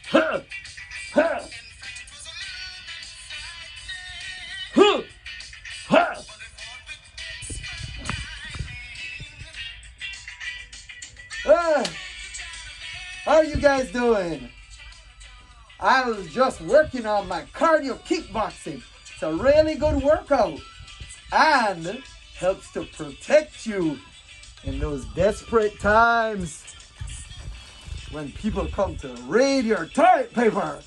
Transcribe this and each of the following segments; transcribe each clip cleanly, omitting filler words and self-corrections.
Huh! Huh! Huh! Huh! How are you guys doing? I was just working on my cardio kickboxing. It's a really good workout and helps to protect you in those desperate times when people come to raid your toilet paper.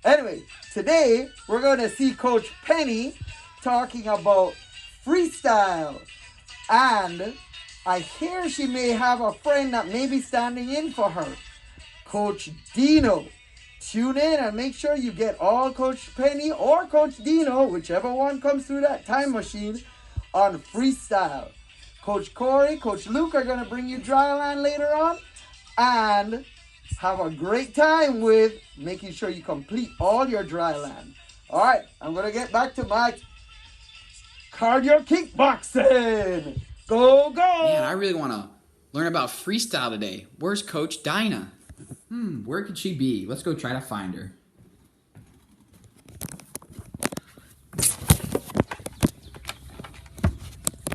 Anyway, today we're going to see Coach Penny talking about freestyle. And I hear she may have a friend that may be standing in for her, Coach Dino. Tune in and make sure you get all Coach Penny or Coach Dino, whichever one comes through that time machine, on freestyle. Coach Corey, Coach Luke are going to bring you dryland later on. And have a great time with making sure you complete all your dryland. All right, I'm going to get back to my cardio kickboxing. Go, go. Man, I really want to learn about freestyle today. Where's Coach Dinah? Where could she be? Let's go try to find her.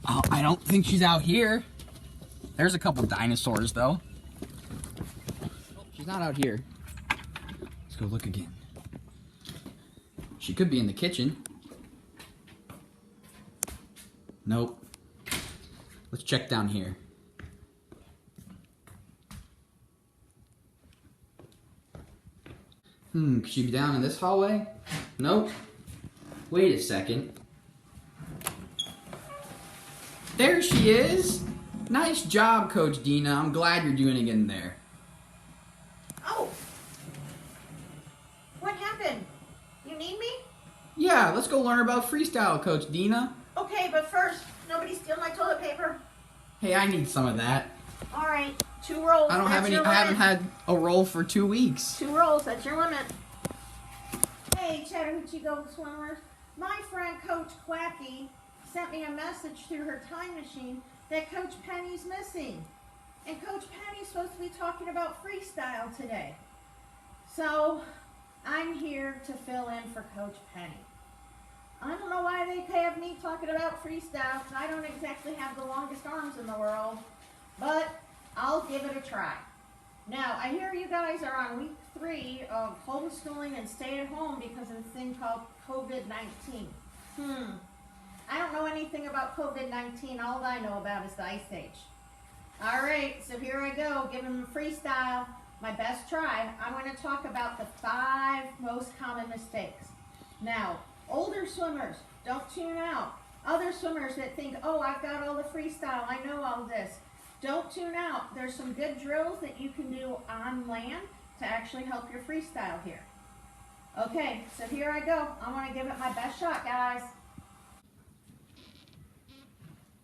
Oh, I don't think she's out here. There's a couple dinosaurs, though. She's not out here. Let's go look again. She could be in the kitchen. Nope. Let's check down here. Could she be down in this hallway? Nope. Wait a second. There she is! Nice job, Coach Dina. I'm glad you're doing it in there. Oh! What happened? You need me? Yeah, let's go learn about freestyle, Coach Dina. Okay, but first, nobody steal my toilet paper. Hey, I need some of that. Alright, 2 rolls. I don't have any. I haven't had a roll for 2 weeks. 2 rolls, that's your limit. Hey, Chattahoochee Go Swimmers. My friend Coach Quacky sent me a message through her time machine that Coach Penny's missing. And Coach Penny's supposed to be talking about freestyle today. So, I'm here to fill in for Coach Penny. I don't know why they have me talking about freestyle, because I don't exactly have the longest arms in the world, but I'll give it a try. Now, I hear you guys are on week 3 of homeschooling and stay at home because of a thing called COVID-19. I don't know anything about COVID-19. All I know about is the Ice Age. All right, so here I go, giving them freestyle, my best try. I'm going to talk about the 5 most common mistakes. Now, older swimmers, don't tune out. Other swimmers that think, oh, I've got all the freestyle, I know all this. Don't tune out. There's some good drills that you can do on land to actually help your freestyle here. Okay, so here I go. I want to give it my best shot, guys.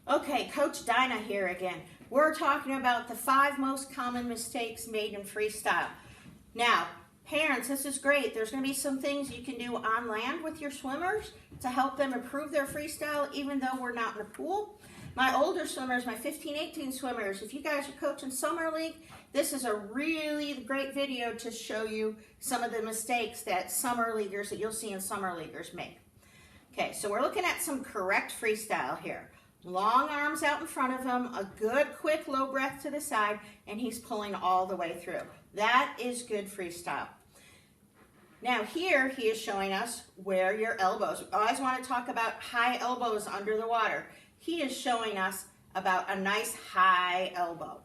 Okay, Coach Dinah here again. We're talking about the 5 most common mistakes made in freestyle. Now, parents, this is great. There's going to be some things you can do on land with your swimmers to help them improve their freestyle, even though we're not in a pool. My older swimmers, my 15, 18 swimmers, if you guys are coaching Summer League, this is a really great video to show you some of the mistakes that Summer Leaguers, that you'll see in Summer Leaguers make. Okay, so we're looking at some correct freestyle here. Long arms out in front of him, a good quick low breath to the side, and he's pulling all the way through. That is good freestyle. Now here he is showing us where your elbows. We always want to talk about high elbows under the water. He is showing us about a nice high elbow.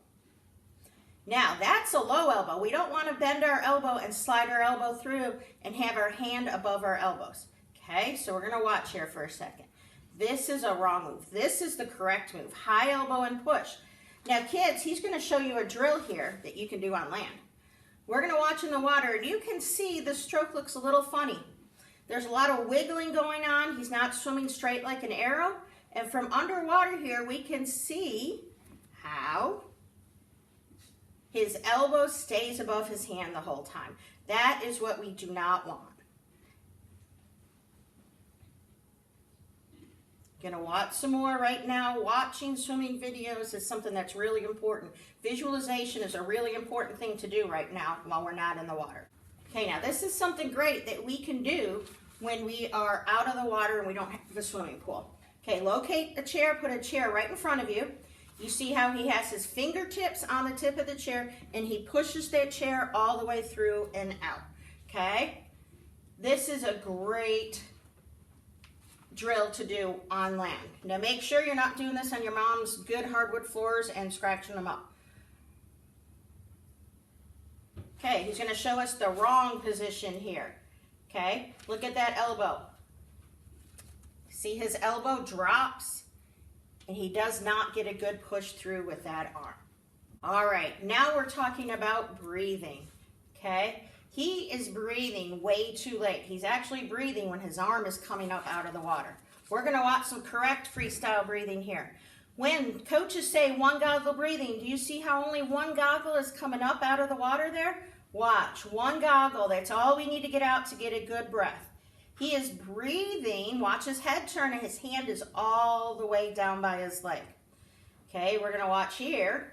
Now that's a low elbow. We don't want to bend our elbow and slide our elbow through and have our hand above our elbows. Okay, so we're going to watch here for a second. This is a wrong move. This is the correct move. High elbow and push. Now kids, he's going to show you a drill here that you can do on land. We're going to watch in the water, and you can see the stroke looks a little funny. There's a lot of wiggling going on. He's not swimming straight like an arrow. And from underwater here, we can see how his elbow stays above his hand the whole time. That is what we do not want. Gonna watch some more right now. Watching swimming videos is something that's really important. Visualization is a really important thing to do right now while we're not in the water. Okay, now this is something great that we can do when we are out of the water and we don't have the swimming pool. Okay, locate a chair, put a chair right in front of you. You see how he has his fingertips on the tip of the chair and he pushes that chair all the way through and out. Okay, this is a great drill to do on land. Now make sure you're not doing this on your mom's good hardwood floors and scratching them up. Okay, he's going to show us the wrong position here. Okay, look at that elbow. See his elbow drops and he does not get a good push through with that arm. All right, now we're talking about breathing. Okay, he is breathing way too late. He's actually breathing when his arm is coming up out of the water. We're going to watch some correct freestyle breathing here. When coaches say one goggle breathing, do you see how only one goggle is coming up out of the water there? Watch, one goggle, that's all we need to get out to get a good breath. He is breathing, watch his head turn and his hand is all the way down by his leg. Okay, we're going to watch here.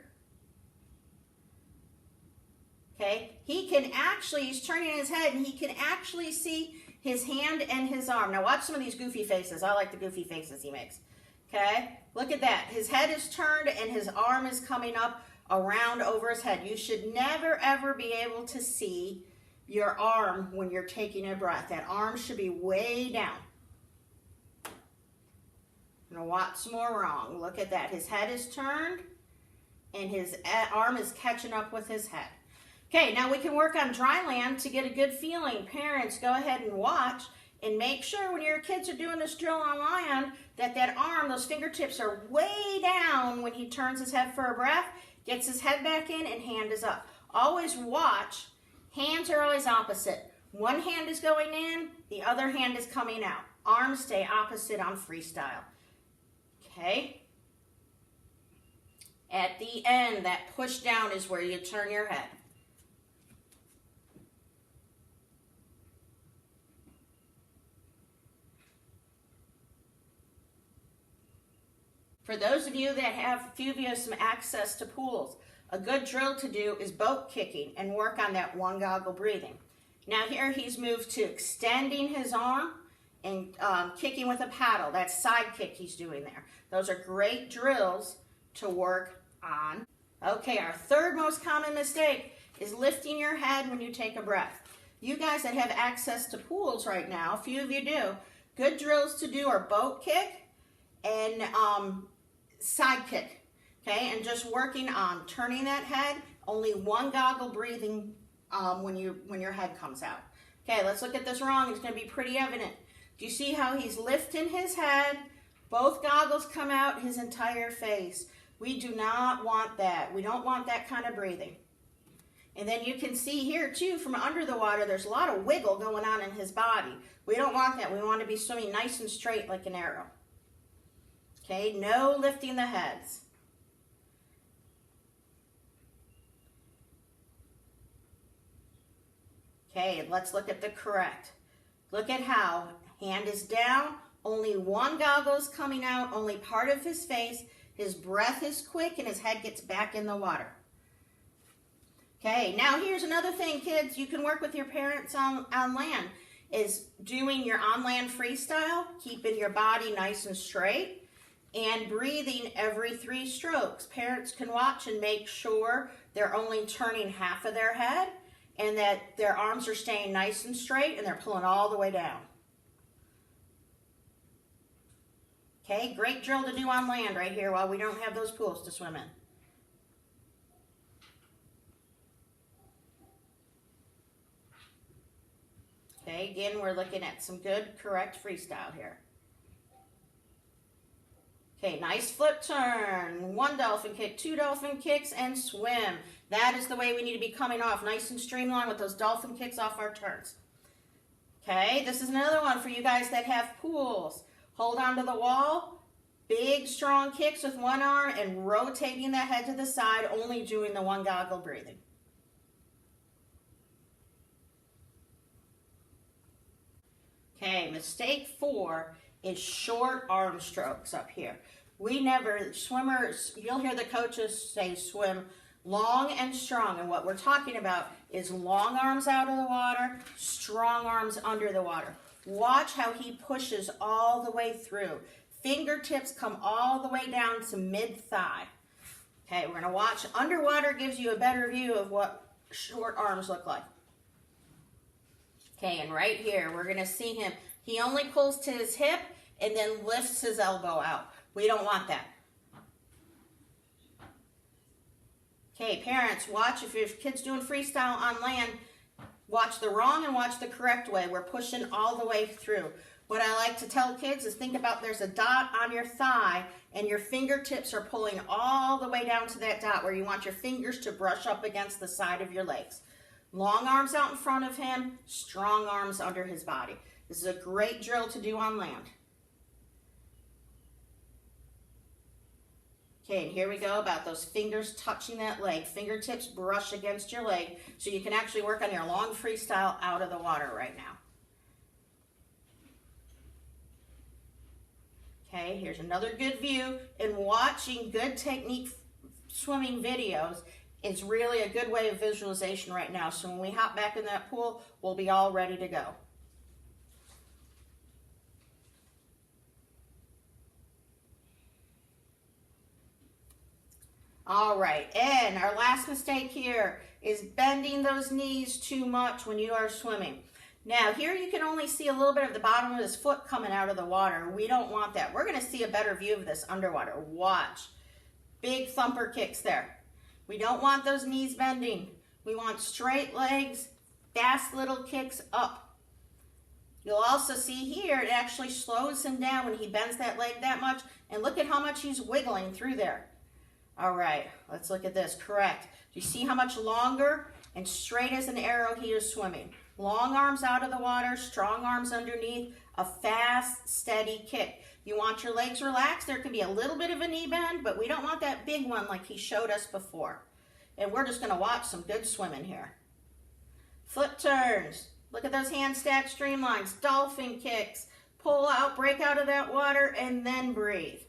Okay, he can actually, he's turning his head and he can actually see his hand and his arm. Now watch some of these goofy faces. I like the goofy faces he makes. Okay, look at that. His head is turned and his arm is coming up around over his head. You should never ever be able to see your arm when you're taking a breath. That arm should be way down. I'm gonna watch some more wrong. Look at that. His head is turned and his arm is catching up with his head. Okay, now we can work on dry land to get a good feeling. Parents, go ahead and watch and make sure when your kids are doing this drill on land that that arm, those fingertips are way down when he turns his head for a breath, gets his head back in and hand is up. Always watch. Hands are always opposite. One hand is going in, the other hand is coming out. Arms stay opposite on freestyle. Okay? At the end, that push down is where you turn your head. For those of you that have, a few of you have some access to pools, a good drill to do is boat kicking and work on that one goggle breathing. Now here he's moved to extending his arm and kicking with a paddle. That's side kick he's doing there. Those are great drills to work on. Okay, our third most common mistake is lifting your head when you take a breath. You guys that have access to pools right now, a few of you do, good drills to do are boat kick and side kick. Okay, and just working on turning that head, only one goggle breathing when your head comes out. Okay, let's look at this wrong. It's going to be pretty evident. Do you see how he's lifting his head? Both goggles come out his entire face. We do not want that. We don't want that kind of breathing. And then you can see here too, from under the water, there's a lot of wiggle going on in his body. We don't want that. We want to be swimming nice and straight like an arrow. Okay, no lifting the heads. Okay, let's look at the correct. Look at how hand is down, only one goggle is coming out, only part of his face, his breath is quick, and his head gets back in the water. Okay, now here's another thing, kids, you can work with your parents on land, is doing your on-land freestyle, keeping your body nice and straight, and breathing every 3 strokes. Parents can watch and make sure they're only turning half of their head, and that their arms are staying nice and straight and they're pulling all the way down. Okay, great drill to do on land right here while we don't have those pools to swim in. Okay, again, we're looking at some good, correct freestyle here. Okay, nice flip turn, 1 dolphin kick, 2 dolphin kicks, and swim. That is the way we need to be coming off, nice and streamlined with those dolphin kicks off our turns. Okay, this is another one for you guys that have pools. Hold on to the wall, big strong kicks with one arm, and rotating the head to the side, only doing the one goggle breathing. Okay, mistake 4 is short arm strokes up here. We never, swimmers, you'll hear the coaches say swim long and strong, and what we're talking about is long arms out of the water, strong arms under the water. Watch how he pushes all the way through. Fingertips come all the way down to mid-thigh. Okay, we're going to watch. Underwater gives you a better view of what short arms look like. Okay, and right here, we're going to see him. He only pulls to his hip and then lifts his elbow out. We don't want that. Okay, parents, watch. If your kid's doing freestyle on land, watch the wrong and watch the correct way. We're pushing all the way through. What I like to tell kids is think about there's a dot on your thigh and your fingertips are pulling all the way down to that dot where you want your fingers to brush up against the side of your legs. Long arms out in front of him, strong arms under his body. This is a great drill to do on land. Okay, and here we go about those fingers touching that leg. Fingertips brush against your leg so you can actually work on your long freestyle out of the water right now. Okay, here's another good view. And watching good technique swimming videos is really a good way of visualization right now. So when we hop back in that pool, we'll be all ready to go. All right, and our last mistake here is bending those knees too much when you are swimming. Now, here you can only see a little bit of the bottom of his foot coming out of the water. We don't want that. We're going to see a better view of this underwater. Watch. Big thumper kicks there. We don't want those knees bending. We want straight legs, fast little kicks up. You'll also see here it actually slows him down when he bends that leg that much. And look at how much he's wiggling through there. All right, let's look at this. Correct. Do you see how much longer and straight as an arrow he is swimming? Long arms out of the water, strong arms underneath, a fast, steady kick. You want your legs relaxed. There can be a little bit of a knee bend, but we don't want that big one like he showed us before. And we're just going to watch some good swimming here. Foot turns. Look at those handstand streamlines, dolphin kicks. Pull out, break out of that water, and then breathe.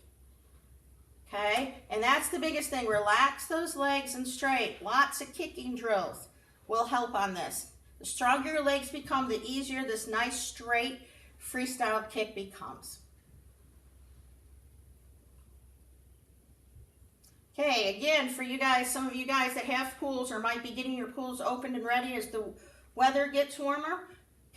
Okay, and that's the biggest thing. Relax those legs and straight. Lots of kicking drills will help on this. The stronger your legs become, the easier this nice straight freestyle kick becomes. Okay, again, for you guys, some of you guys that have pools or might be getting your pools opened and ready as the weather gets warmer.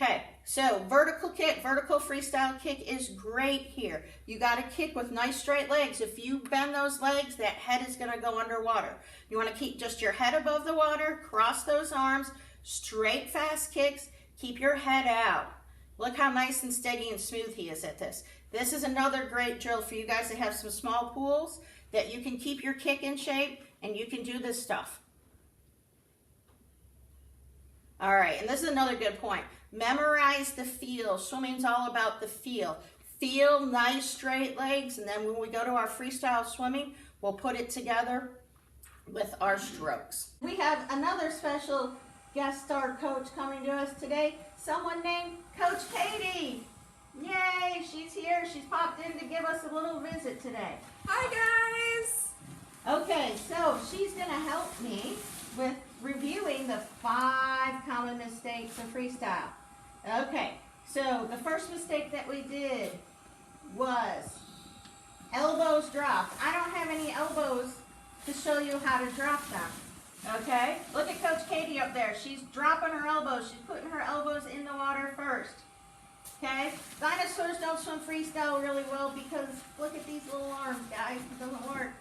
Okay, so vertical kick, vertical freestyle kick is great here. You got to kick with nice straight legs. If you bend those legs, that head is going to go underwater. You want to keep just your head above the water, cross those arms, straight fast kicks, keep your head out. Look how nice and steady and smooth he is at this. This is another great drill for you guys that have some small pools that you can keep your kick in shape and you can do this stuff. All right, and this is another good point. Memorize the feel. Swimming's all about the feel. Feel nice straight legs, and then when we go to our freestyle swimming, we'll put it together with our strokes. We have another special guest star coach coming to us today, someone named Coach Katie. Yay, she's here. She's popped in to give us a little visit today. Hi, guys. Okay, so she's going to help me with reviewing the 5 common mistakes in freestyle. Okay, so the first mistake that we did was elbows dropped. I don't have any elbows to show you how to drop them. Okay, look at Coach Katie up there. She's dropping her elbows. She's putting her elbows in the water first. Okay, dinosaurs don't swim freestyle really well because look at these little arms, guys. It doesn't work.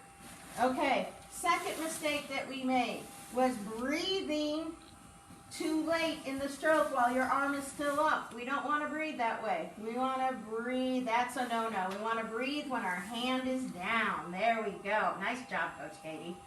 Okay, second mistake that we made was breathing too late in the stroke while your arm is still up. We don't want to breathe that way. We want to breathe. That's a no-no. We want to breathe when our hand is down. There we go. Nice job, Coach Katie.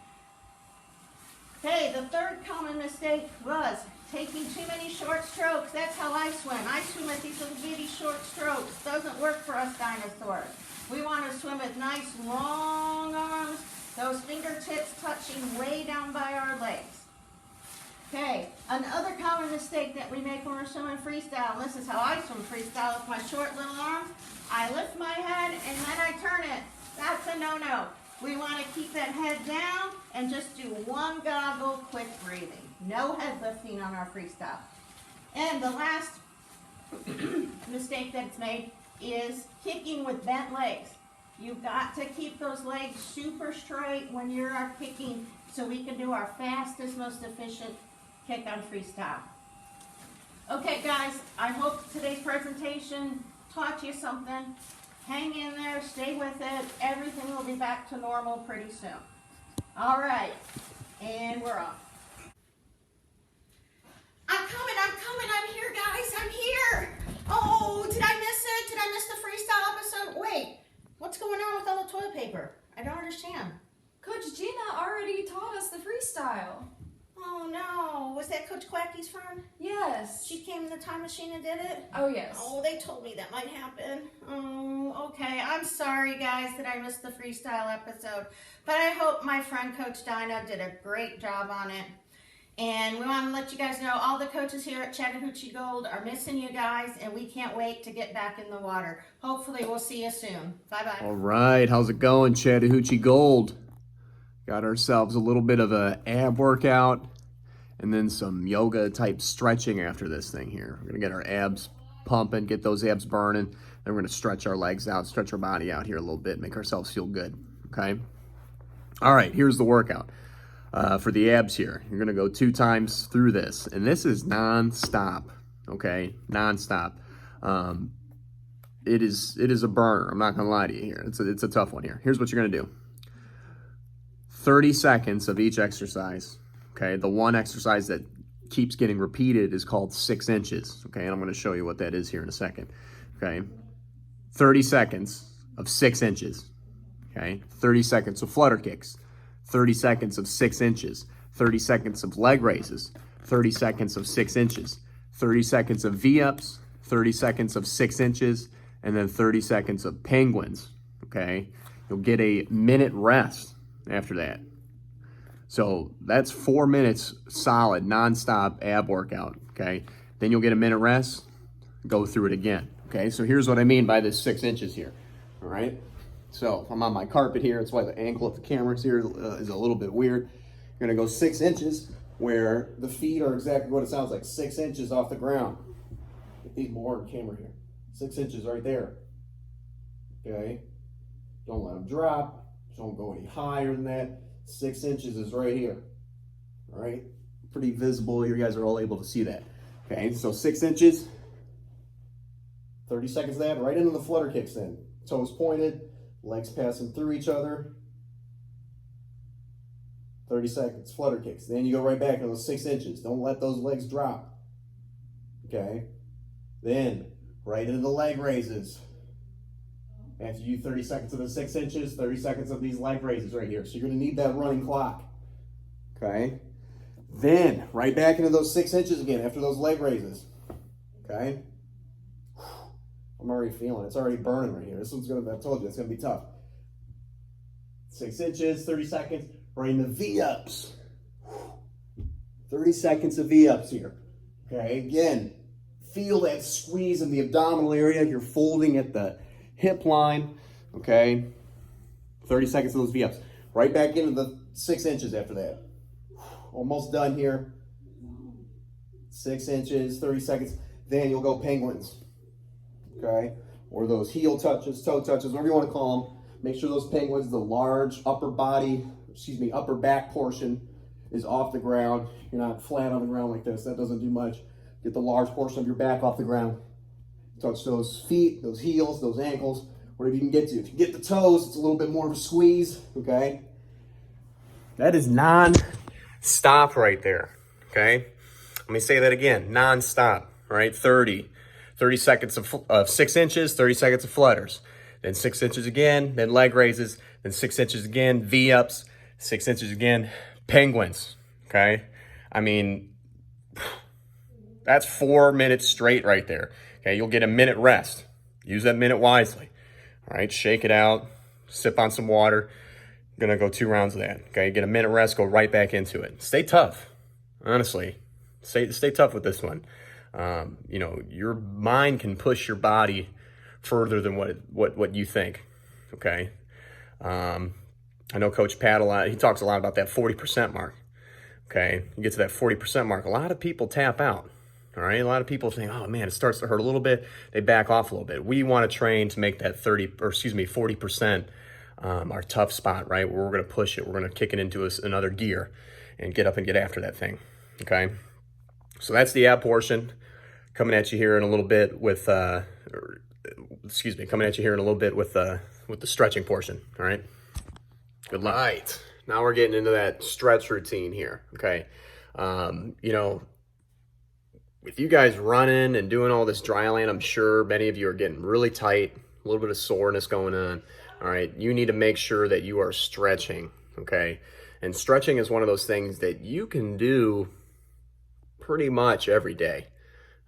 Okay, the third common mistake was taking too many short strokes. That's how I swim. I swim with these little bitty short strokes. Doesn't work for us dinosaurs. We want to swim with nice long arms, those fingertips touching way down by our legs. Okay, another common mistake that we make when we're swimming freestyle, and this is how I swim freestyle with my short little arms, I lift my a no-no. We want to keep that head down and just do one goggle, quick breathing. No head lifting on our freestyle. And the last mistake that's made is kicking with bent legs. You've got to keep those legs super straight when you're kicking so we can do our fastest, most efficient kick on freestyle. Okay guys, I hope today's presentation taught you something. Hang in there, stay with it. Everything will be back to normal pretty soon. All right, and we're off. I'm I'm here guys, I'm here. Oh, did I miss it? Did I miss the freestyle episode? Wait, what's going on with all the toilet paper? I don't understand. Coach Gina already taught us the freestyle. Oh no, was that Coach Quacky's friend? Yes. She came in the time machine and did it? Oh yes. Oh, they told me that might happen. Oh, okay. I'm sorry guys that I missed the freestyle episode, but I hope my friend Coach Dino did a great job on it. And we want to let you guys know all the coaches here at Chattahoochee Gold are missing you guys, and we can't wait to get back in the water. Hopefully we'll see you soon. Bye-bye. All right, how's it going, Chattahoochee Gold? Got ourselves a little bit of a ab workout and then some yoga type stretching after this thing here. We're gonna get our abs pumping, get those abs burning. Then we're gonna stretch our legs out, stretch our body out here a little bit, make ourselves feel good, okay? All right, here's the workout. For the abs here, you're gonna go 2 times through this, and this is non-stop, okay? Non-stop. It is a burner. I'm not gonna lie to you here. It's a tough one here. Here's what you're gonna do. 30 seconds of each exercise, okay? The one exercise that keeps getting repeated is called 6 inches, okay? And I'm gonna show you what that is here in a second, okay? 30 seconds of 6 inches, okay? 30 seconds of flutter kicks. 30 seconds of 6 inches, 30 seconds of leg raises, 30 seconds of 6 inches, 30 seconds of V-ups, 30 seconds of 6 inches, and then 30 seconds of penguins, okay? You'll get a minute rest after that. So that's 4 minutes solid, nonstop ab workout, okay? Then you'll get a minute rest, go through it again, okay? So here's what I mean by this 6 inches here, all right? So I'm on my carpet here. That's why the angle of the cameras here is a little bit weird. You're gonna go 6 inches where the feet are exactly what it sounds like, 6 inches off the ground. Get these more on camera here. 6 inches right there, okay? Don't let them drop. Don't go any higher than that. 6 inches is right here, all right? Pretty visible. You guys are all able to see that, okay? So 6 inches, 30 seconds of that, right into the flutter kicks then. Toes pointed. Legs passing through each other. 30 seconds, flutter kicks. Then you go right back into those 6 inches. Don't let those legs drop. Okay? Then, right into the leg raises. After you do 30 seconds of the 6 inches, 30 seconds of these leg raises right here. So you're gonna need that running clock. Okay? Then, right back into those 6 inches again after those leg raises. Okay? I'm already feeling it. It's already burning right here. This one's gonna, I told you, it's gonna be tough. 6 inches, 30 seconds, right into V-ups. 30 seconds of V-ups here. Okay, again, feel that squeeze in the abdominal area. You're folding at the hip line, okay? 30 seconds of those V-ups. Right back into the 6 inches after that. Almost done here. 6 inches, 30 seconds. Then you'll go penguins. Okay, or those heel touches, toe touches, whatever you want to call them. Make sure those penguins, the large upper back portion is off the ground. You're not flat on the ground like this. That doesn't do much. Get the large portion of your back off the ground. Touch those feet, those heels, those ankles, whatever you can get to. If you get the toes, it's a little bit more of a squeeze, okay? That is non-stop right there, okay? Let me say that again, non-stop, right? 30 seconds of 6 inches, 30 seconds of flutters, then 6 inches again, then leg raises, then 6 inches again, V-ups, 6 inches again, penguins, okay? I mean, that's 4 minutes straight right there, okay? You'll get a minute rest. Use that minute wisely, all right? Shake it out, sip on some water. I'm gonna go 2 rounds of that, okay? Get a minute rest, go right back into it. Stay tough, honestly. Stay tough with this one. You know, your mind can push your body further than what you think, okay? I know Coach Pat a lot, he talks a lot about that 40% mark. Okay, you get to that 40% mark, a lot of people tap out. All right, a lot of people think, oh man, it starts to hurt a little bit, they back off a little bit. We want to train to make that 40% our tough spot, right? Where we're going to push it, we're going to kick it into another gear and get up and get after that thing. Okay, so that's the ab portion. Coming at you here in a little bit with, coming at you here in a little bit with the stretching portion. All right, good luck. All right, now we're getting into that stretch routine here. Okay, you know, with you guys running and doing all this dry land, I'm sure many of you are getting really tight, a little bit of soreness going on. All right, you need to make sure that you are stretching, okay? And stretching is one of those things that you can do pretty much every day,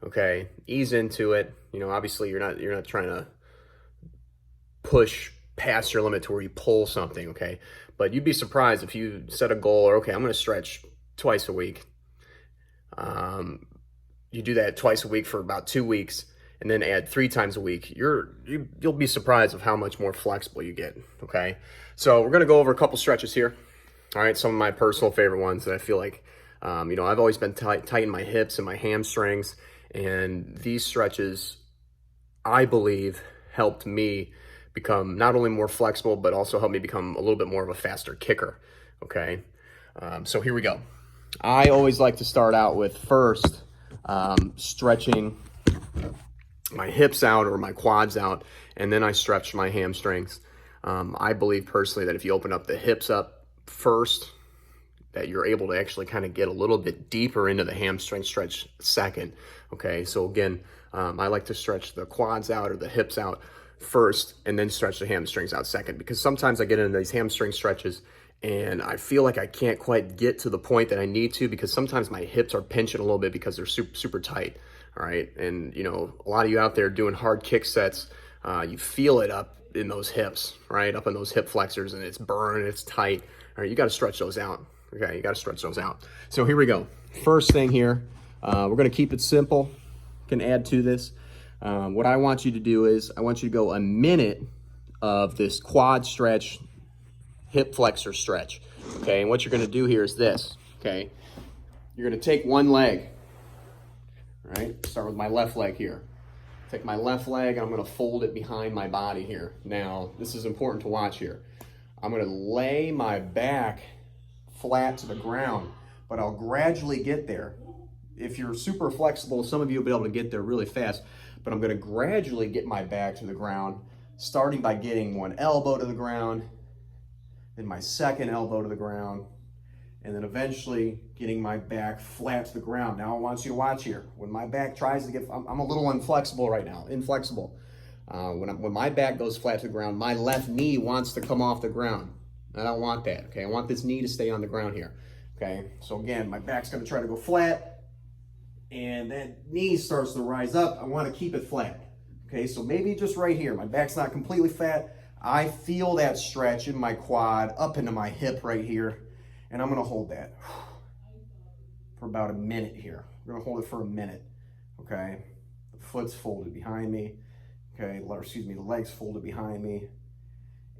okay? Ease into it. You know, obviously you're not trying to push past your limit to where you pull something, okay? But you'd be surprised if you set a goal, or okay, I'm going to stretch twice a week. You do that twice a week for about 2 weeks, and then add 3 times a week. You'll be surprised of how much more flexible you get. Okay, so we're gonna go over a couple stretches here. All right, some of my personal favorite ones that I feel like, you know, I've always been tight in my hips and my hamstrings, and these stretches, I believe, helped me become not only more flexible, but also helped me become a little bit more of a faster kicker. Okay, so here we go. I always like to start out with first stretching my hips out or my quads out, and then I stretch my hamstrings. I believe personally that if you open up the hips up first, that you're able to actually kind of get a little bit deeper into the hamstring stretch second. Okay, so again, I like to stretch the quads out or the hips out first and then stretch the hamstrings out second, because sometimes I get into these hamstring stretches and I feel like I can't quite get to the point that I need to, because sometimes my hips are pinching a little bit because they're super, super tight. All right, and you know, a lot of you out there doing hard kick sets, you feel it up in those hips, right? Up in those hip flexors, and it's burning, it's tight. All right, you got to stretch those out. Okay, you got to stretch those out. So here we go. First thing here, we're going to keep it simple. Can add to this. What I want you to do is I want you to go a minute of this quad stretch, hip flexor stretch. Okay, and what you're going to do here is this. Okay, you're going to take one leg. All right, start with my left leg here. Take my left leg and I'm going to fold it behind my body here. Now, this is important to watch here. I'm going to lay my back flat to the ground, but I'll gradually get there. If you're super flexible, some of you will be able to get there really fast, but I'm going to gradually get my back to the ground, starting by getting one elbow to the ground, then my second elbow to the ground, and then eventually getting my back flat to the ground. Now I want you to watch here. When my back tries to get, I'm a little inflexible right now, inflexible. When my back goes flat to the ground, my left knee wants to come off the ground. I don't want that, okay? I want this knee to stay on the ground here, okay? So again, my back's gonna try to go flat, and that knee starts to rise up. I wanna keep it flat, okay? So maybe just right here, my back's not completely flat. I feel that stretch in my quad up into my hip right here. And I'm going to hold that for about a minute here. We're going to hold it for a minute, okay? The foot's folded behind me, okay? Or excuse me, the leg's folded behind me.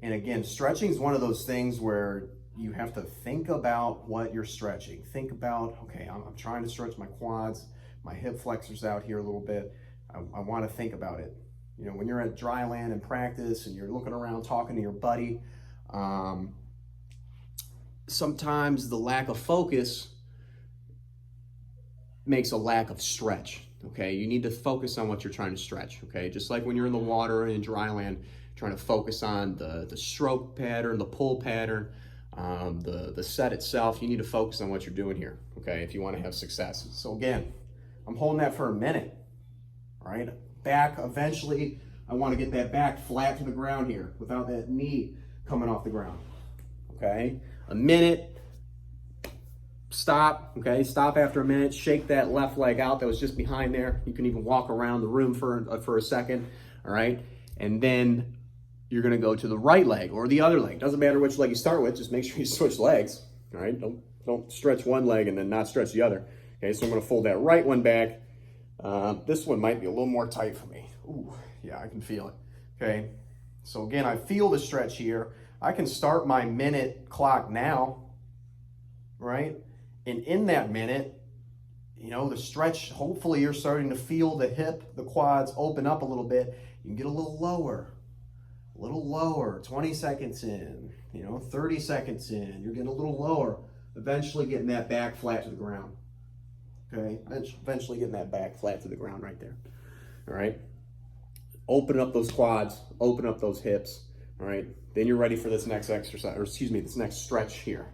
And again, stretching is one of those things where you have to think about what you're stretching. Think about, okay, I'm trying to stretch my quads, my hip flexors out here a little bit. I want to think about it. You know, when you're at dry land and practice and you're looking around talking to your buddy, sometimes the lack of focus makes a lack of stretch, okay? You need to focus on what you're trying to stretch, okay? Just like when you're in the water and in dry land, trying to focus on the stroke pattern, the pull pattern, the set itself. You need to focus on what you're doing here, okay, if you want to have success. So again, I'm holding that for a minute, all right? Back, eventually, I want to get that back flat to the ground here without that knee coming off the ground, okay? A minute, stop, okay? Stop after a minute, shake that left leg out that was just behind there. You can even walk around the room for a second, all right? And then you're gonna go to the right leg or the other leg. Doesn't matter which leg you start with, just make sure you switch legs, all right? Don't stretch one leg and then not stretch the other. Okay, so I'm gonna fold that right one back. This one might be a little more tight for me. Ooh, yeah, I can feel it, okay? So again, I feel the stretch here. I can start my minute clock now, right? And in that minute, you know, the stretch, hopefully you're starting to feel the hip, the quads open up a little bit. You can get a little lower, 20 seconds in, you know, 30 seconds in, you're getting a little lower, eventually getting that back flat to the ground, okay? Eventually getting that back flat to the ground right there, all right? Open up those quads, open up those hips, all right? Then you're ready for this next exercise, or excuse me, this next stretch here,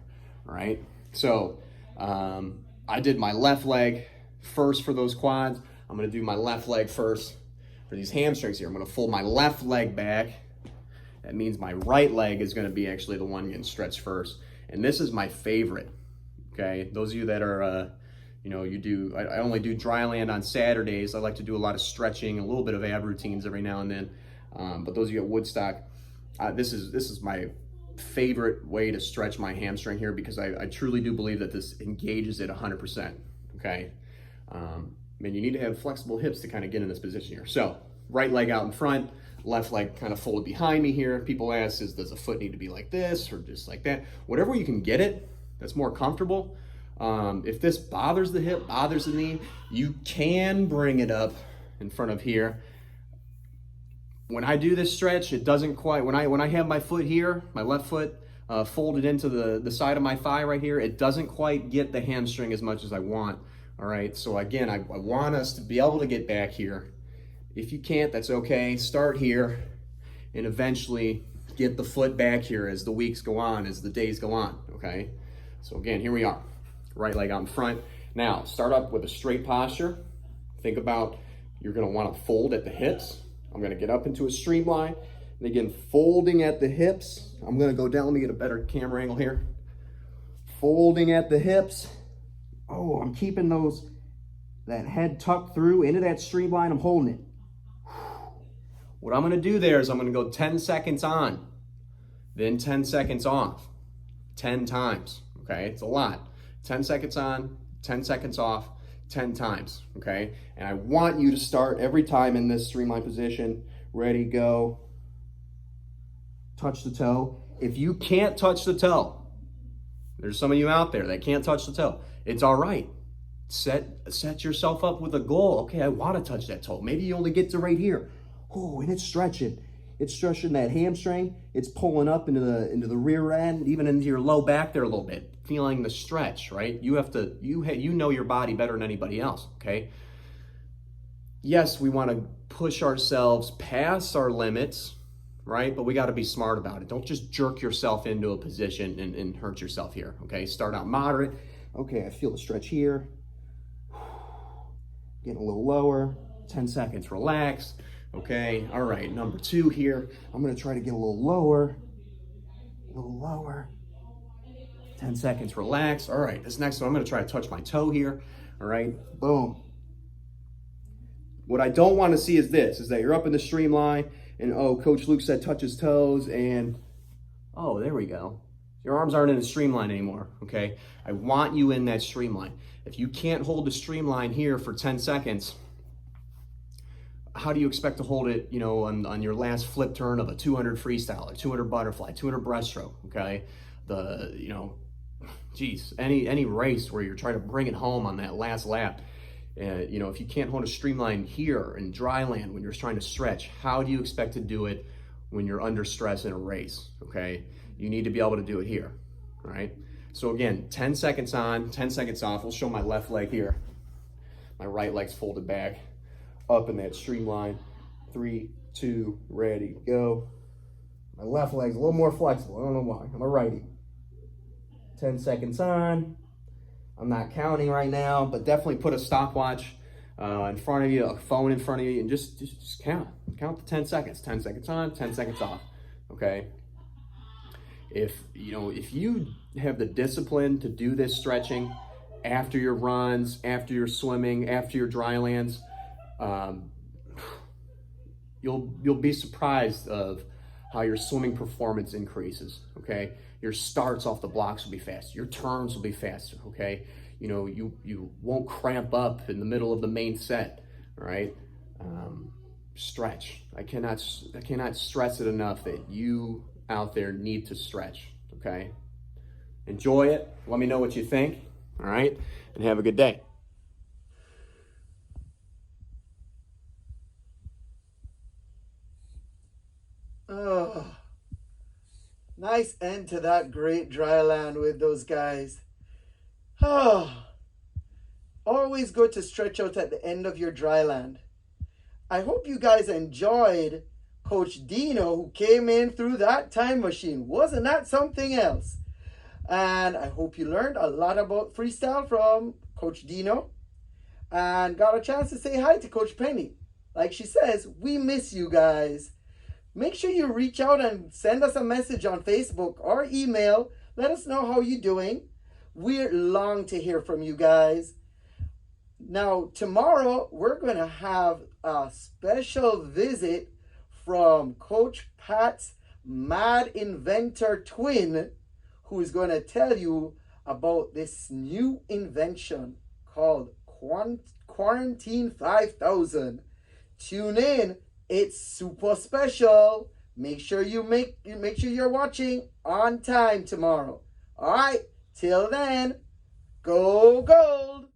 all right? So I did my left leg first for those quads. I'm gonna do my left leg first for these hamstrings here. I'm gonna fold my left leg back. That means my right leg is gonna be actually the one getting stretched first. And this is my favorite, okay? Those of you that are, you know, I only do dry land on Saturdays. I like to do a lot of stretching, a little bit of ab routines every now and then. But those of you at Woodstock, this is my favorite way to stretch my hamstring here, because I truly do believe that this engages it 100%, okay? Man, you need to have flexible hips to kind of get in this position here. So right leg out in front, left leg kind of folded behind me here. People ask, does a foot need to be like this or just like that? Whatever you can get it, that's more comfortable. If this bothers the hip, bothers the knee, you can bring it up in front of here. When I do this stretch, it doesn't quite, when I have my foot here, my left foot folded into the side of my thigh right here, it doesn't quite get the hamstring as much as I want. All right, so again, I want us to be able to get back here. If you can't, that's okay. Start here and eventually get the foot back here as the weeks go on, as the days go on, okay? So again, here we are. Right leg out in front. Now, start up with a straight posture. Think about, you're gonna wanna fold at the hips. I'm gonna get up into a streamline. And again, folding at the hips. I'm gonna go down, let me get a better camera angle here. Folding at the hips. Oh, I'm keeping that head tucked through into that streamline, I'm holding it. What I'm gonna do there is I'm gonna go 10 seconds on, then 10 seconds off, 10 times, okay? It's a lot. 10 seconds on, 10 seconds off, 10 times, okay? And I want you to start every time in this streamline position. Ready, go. Touch the toe. If you can't touch the toe, there's some of you out there that can't touch the toe. It's all right. Set yourself up with a goal. Okay, I want to touch that toe. Maybe you only get to right here. Oh, and it's stretching. It's stretching that hamstring. It's pulling up into the rear end, even into your low back there a little bit. Feeling the stretch, right? You know your body better than anybody else, okay? Yes, we want to push ourselves past our limits, right? But we got to be smart about it. Don't just jerk yourself into a position and hurt yourself here, okay? Start out moderate. Okay, I feel the stretch here. Getting a little lower. 10 seconds, relax. Okay, all right, number 2 here. I'm gonna try to get a little lower. 10 seconds, relax. All right, this next one, I'm gonna try to touch my toe here. All right, boom. What I don't wanna see is this, is that you're up in the streamline and oh, Coach Luke said touch his toes and oh, there we go. Your arms aren't in the streamline anymore, okay? I want you in that streamline. If you can't hold the streamline here for 10 seconds, how do you expect to hold it, you know, on your last flip turn of a 200 freestyle, a 200 butterfly, 200 breaststroke, okay? You know, geez, any race where you're trying to bring it home on that last lap, you know, if you can't hold a streamline here in dry land when you're trying to stretch, how do you expect to do it when you're under stress in a race, okay? You need to be able to do it here, all right? So again, 10 seconds on, 10 seconds off. We'll show my left leg here. My right leg's folded back, up in that streamline. 3, 2, ready, go. My left leg's a little more flexible. I don't know why. I'm a righty. 10 seconds on. I'm not counting right now, but definitely put a stopwatch in front of you, a phone in front of you, and just count. Count the 10 seconds. 10 seconds on, 10 seconds off, okay? If you have the discipline to do this stretching after your runs, after your swimming, after your dry lands, you'll be surprised of how your swimming performance increases, okay? Your starts off the blocks will be faster. Your turns will be faster, okay? You know, you won't cramp up in the middle of the main set, all right? Stretch. I cannot stress it enough that you out there need to stretch, okay? Enjoy it. Let me know what you think, all right? And have a good day. Oh, nice end to that great dry land with those guys. Oh, always good to stretch out at the end of your dry land. I hope you guys enjoyed Coach Dino, who came in through that time machine. Wasn't that something else? And I hope you learned a lot about freestyle from Coach Dino and got a chance to say hi to Coach Penny. Like she says, we miss you guys. Make sure you reach out and send us a message on Facebook or email. Let us know how you're doing. We long to hear from you guys. Now, tomorrow, we're going to have a special visit from Coach Pat's Mad Inventor twin, who is going to tell you about this new invention called Quarantine 5000. Tune in. It's super special. Make sure you're watching on time tomorrow. All right. Till then, go gold.